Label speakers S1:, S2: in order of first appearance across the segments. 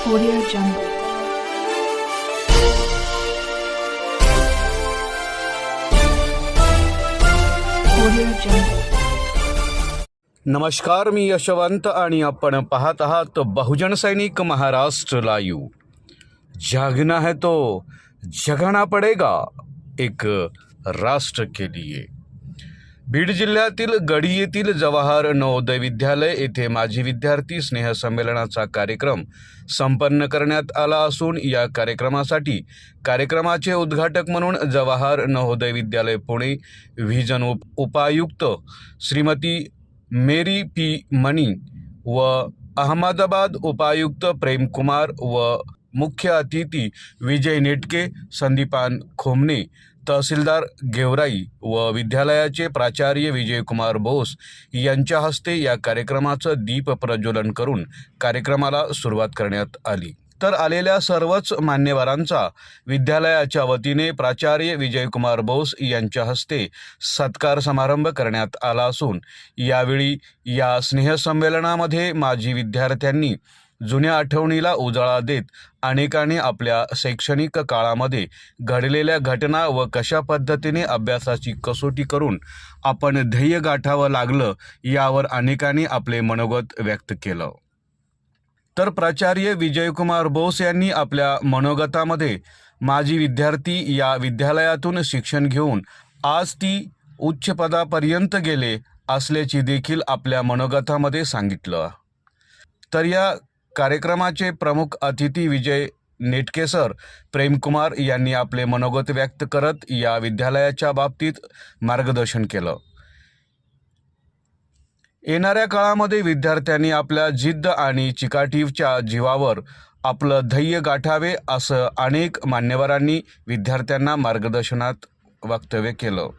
S1: Audio Jungle. Audio Jungle.
S2: नमस्कार, मी यशवंत आणि आपण पाहत आहात बहुजन सैनिक महाराष्ट्र लाईव्ह। जागना है तो जगाना पडेगा, एक राष्ट्र के लिए। बीड जिल्ह्यातील गडी येथील जवाहर नवोदय विद्यालय येथे माजी विद्यार्थी स्नेहसंमेलनाचा कार्यक्रम संपन्न करण्यात आला असून या कार्यक्रमासाठी कार्यक्रमाचे उद्घाटक म्हणून जवाहर नवोदय विद्यालय पुणे व्हिजन उपायुक्त श्रीमती मेरी पी मनी व अहमदाबाद उपायुक्त प्रेमकुमार व मुख्य अतिथी विजय नेटके, संदीपान खोमने, तहसीलदार गेवराई व विद्यालयाचे प्राचार्य विजयकुमार बोस यांच्या हस्ते या कार्यक्रमाचं दीप प्रज्वलन करून कार्यक्रमाला सुरुवात करण्यात आली। तर आलेल्या सर्वच मान्यवरांचा विद्यालयाच्या वतीने प्राचार्य विजयकुमार बोस यांच्या हस्ते सत्कार समारंभ करण्यात आला असून यावेळी या स्नेहसंमेलनामध्ये माजी विद्यार्थ्यांनी जुन्या आठवणीला उजाळा देत अनेकांनी आपल्या शैक्षणिक काळामध्ये घडलेल्या घटना व कशा पद्धतीने अभ्यासाची कसोटी करून आपण ध्येय गाठावं लागलं यावर अनेकांनी आपले मनोगत व्यक्त केलं। तर प्राचार्य विजयकुमार बोस यांनी आपल्या मनोगतामध्ये माजी विद्यार्थी या विद्यालयातून शिक्षण घेऊन आज ती उच्च पदापर्यंत गेले असल्याची देखील आपल्या मनोगतामध्ये सांगितलं। तर या कार्यक्रमाचे प्रमुख अतिथी विजय नेटके सर प्रेमकुमार यांनी आपले मनोगत व्यक्त करत या विद्यालयाच्या बाबतीत मार्गदर्शन केलं। येणाऱ्या काळामध्ये विद्यार्थ्यांनी आपल्या जिद्द आणि चिकाटीच्या जीवावर आपलं ध्येय गाठावे असं अनेक मान्यवरांनी विद्यार्थ्यांना मार्गदर्शनात वक्तव्य केलं।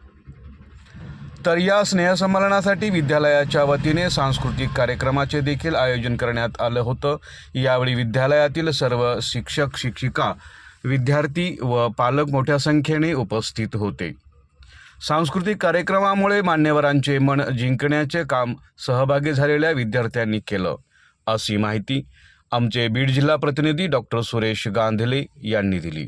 S2: तर या स्नेहसंमेलनासाठी विद्यालयाच्या वतीने सांस्कृतिक कार्यक्रमाचे देखील आयोजन करण्यात आलं होतं। यावेळी विद्यालयातील सर्व शिक्षक शिक्षिका, विद्यार्थी व पालक मोठ्या संख्येने उपस्थित होते। सांस्कृतिक कार्यक्रमामुळे मान्यवरांचे मन जिंकण्याचे काम सहभागी झालेल्या विद्यार्थ्यांनी केलं, अशी माहिती आमचे बीड जिल्हा प्रतिनिधी डॉक्टर सुरेश गांधले यांनी दिली।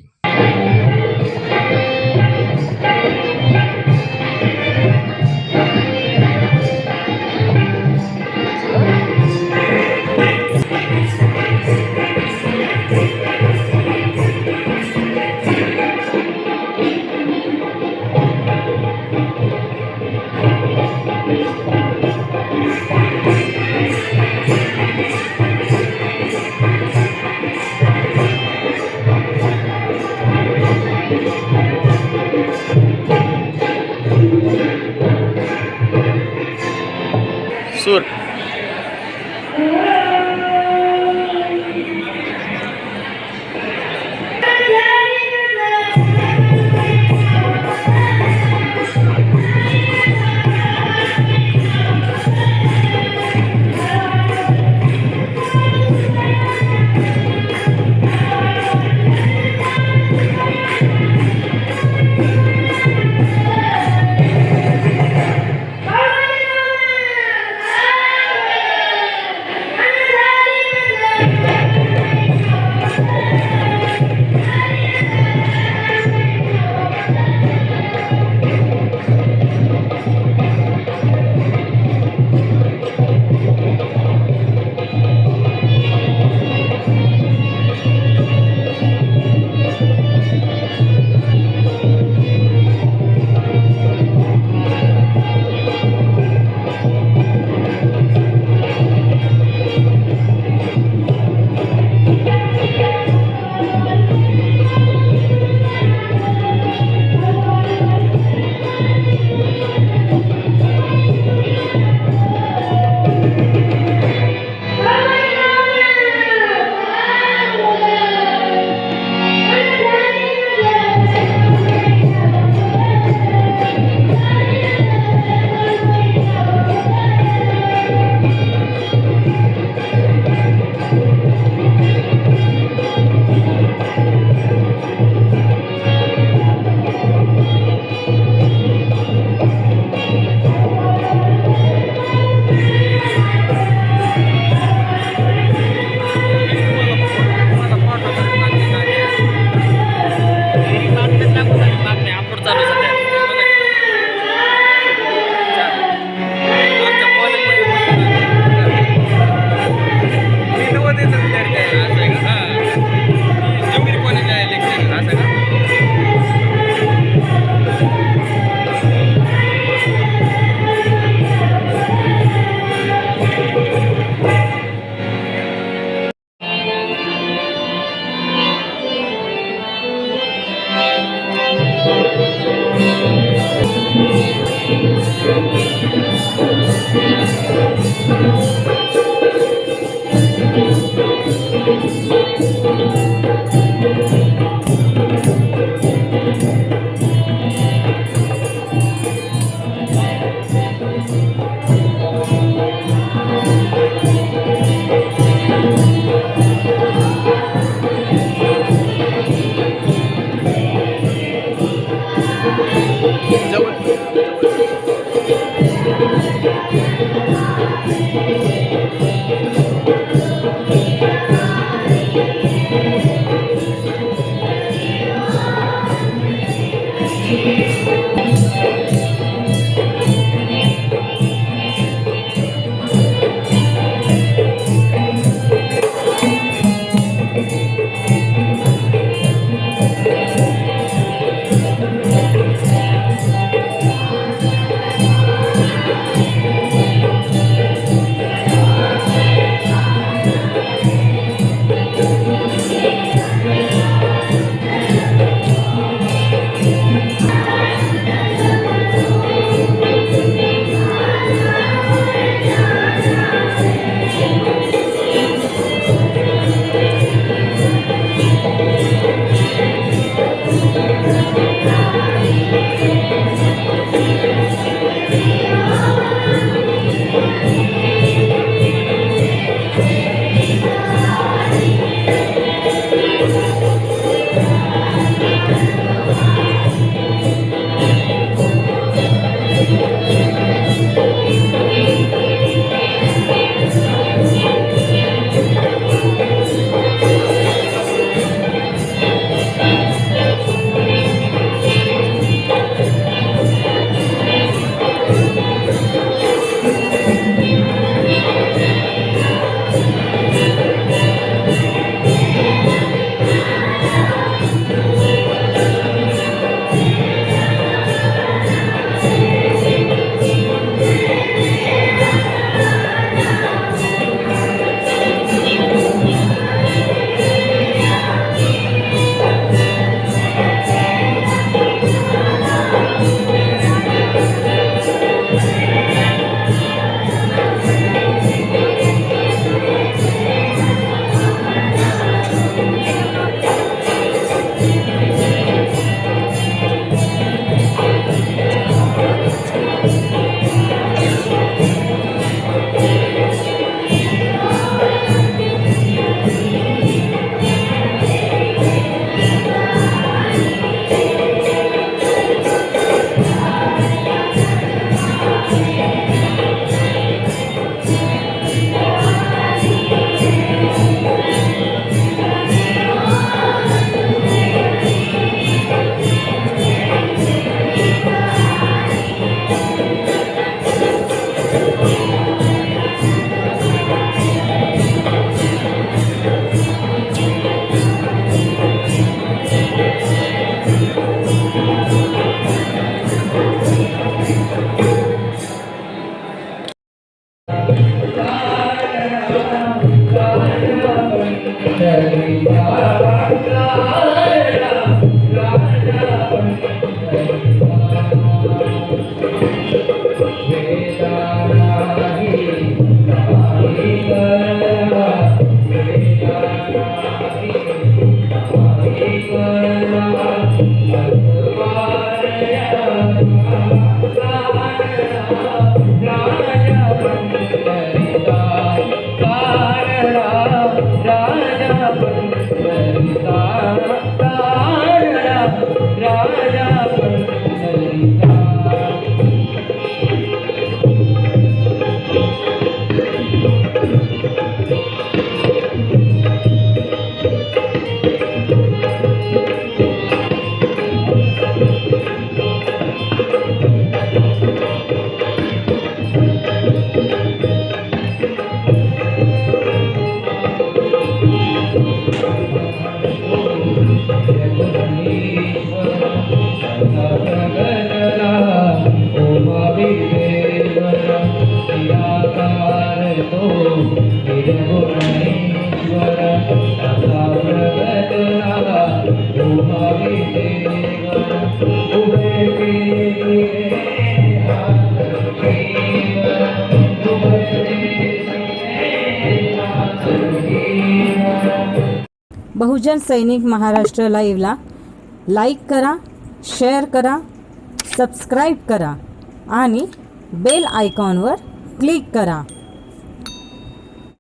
S3: सूर
S4: बहुजन सैनिक महाराष्ट्र लाईव्हला लाईक करा, शेअर करा, सबस्क्राईब करा आणि बेल आयकॉनवर क्लिक करा.